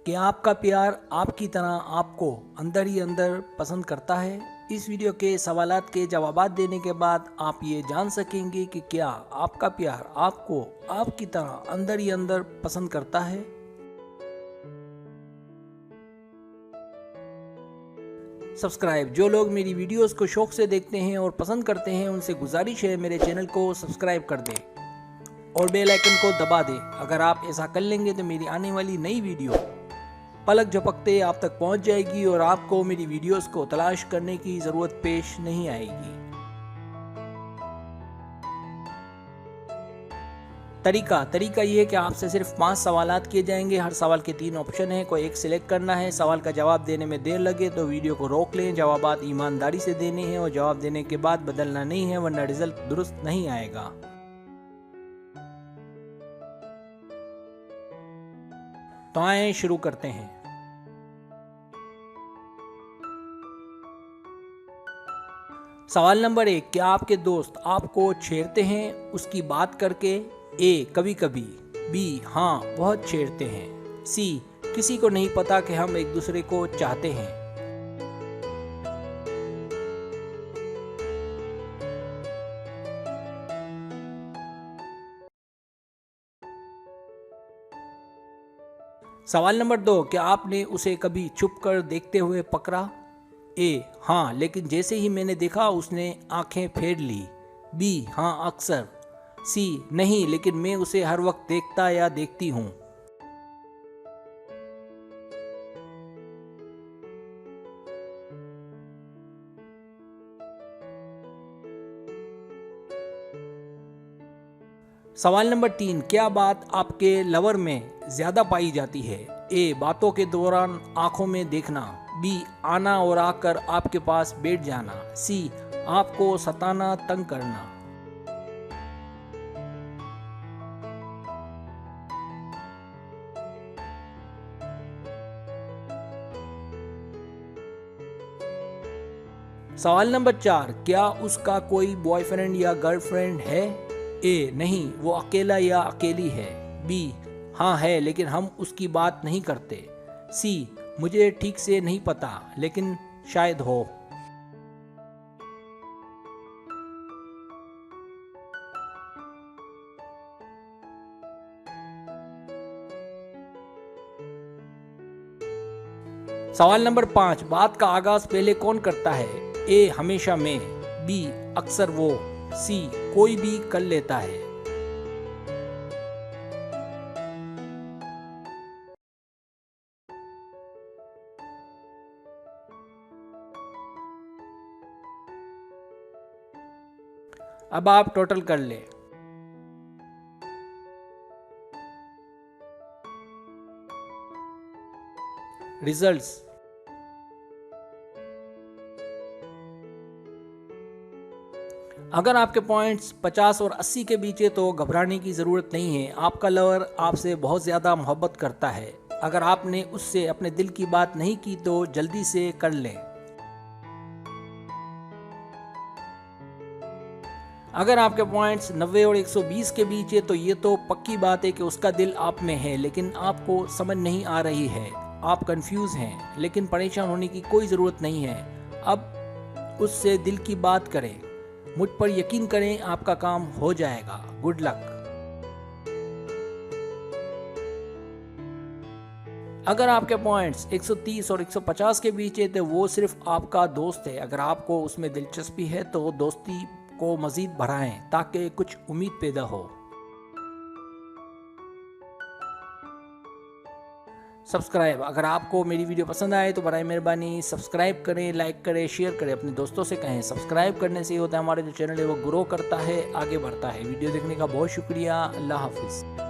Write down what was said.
क्या आपका प्यार आपकी तरह आपको अंदर ही अंदर पसंद करता है? इस वीडियो के सवालात के जवाबात देने के बाद आप ये जान सकेंगे कि क्या आपका प्यार आपको आपकी तरह अंदर ही अंदर पसंद करता है। सब्सक्राइब। जो लोग मेरी वीडियोस को शौक से देखते हैं और पसंद करते हैं उनसे गुजारिश है मेरे चैनल को सब्सक्राइब कर दें और बेल आइकन को दबा दें। अगर आप ऐसा कर लेंगे तो मेरी आने वाली नई वीडियो पलक झपकते आप तक पहुंच जाएगी और आपको मेरी वीडियोस को तलाश करने की ज़रूरत पेश नहीं आएगी। तरीका ये है कि आपसे सिर्फ 5 सवालात किए जाएंगे। हर सवाल के 3 ऑप्शन हैं, कोई एक सिलेक्ट करना है। सवाल का जवाब देने में देर लगे तो वीडियो को रोक लें। जवाबात ईमानदारी से देने हैं और जवाब देने के बाद बदलना नहीं है, वरना रिजल्ट दुरुस्त नहीं आएगा। तो आए शुरू करते हैं। सवाल नंबर 1, क्या आपके दोस्त आपको छेड़ते हैं उसकी बात करके? ए, कभी कभी। बी, हाँ बहुत छेड़ते हैं। सी, किसी को नहीं पता कि हम एक दूसरे को चाहते हैं। सवाल नंबर 2, क्या आपने उसे कभी छुप कर देखते हुए पकड़ा? ए, हाँ, लेकिन जैसे ही मैंने देखा उसने आंखें फेर ली। बी, हाँ अक्सर। सी, नहीं, लेकिन मैं उसे हर वक्त देखता या देखती हूँ। सवाल नंबर 3, क्या बात आपके लवर में ज्यादा पाई जाती है? ए, बातों के दौरान आंखों में देखना। बी, आना और आकर आपके पास बैठ जाना। सी, आपको सताना, तंग करना। सवाल नंबर 4, क्या उसका कोई बॉयफ्रेंड या गर्लफ्रेंड है? ए, नहीं, वो अकेला या अकेली है। बी, हाँ है, लेकिन हम उसकी बात नहीं करते। सी, मुझे ठीक से नहीं पता, लेकिन शायद हो। सवाल नंबर 5, बात का आगाज पहले कौन करता है? ए, हमेशा मैं। बी, अक्सर वो। सी, कोई भी कर लेता है। अब आप टोटल कर ले। रिजल्ट्स। अगर आपके पॉइंट्स 50 और 80 के बीच है तो घबराने की ज़रूरत नहीं है। आपका लवर आपसे बहुत ज़्यादा मोहब्बत करता है। अगर आपने उससे अपने दिल की बात नहीं की तो जल्दी से कर लें। अगर आपके पॉइंट्स 90 और 120 के बीच है तो ये तो पक्की बात है कि उसका दिल आप में है, लेकिन आपको समझ नहीं आ रही है। आप कंफ्यूज हैं, लेकिन परेशान होने की कोई ज़रूरत नहीं है। अब उससे दिल की बात करें। मुझ पर यकीन करें, आपका काम हो जाएगा। Good luck. अगर आपके पॉइंट्स 130 और 150 के बीच है तो वो सिर्फ आपका दोस्त है। अगर आपको उसमें दिलचस्पी है तो दोस्ती को मजीद बढ़ाएं ताकि कुछ उम्मीद पैदा हो। सब्सक्राइब। अगर आपको मेरी वीडियो पसंद आए तो बराए मेहरबानी सब्सक्राइब करें, लाइक करें, शेयर करें, अपने दोस्तों से कहें। सब्सक्राइब करने से ये होता है हमारा जो चैनल है वो ग्रो करता है, आगे बढ़ता है। वीडियो देखने का बहुत शुक्रिया। अल्लाह हाफिज़।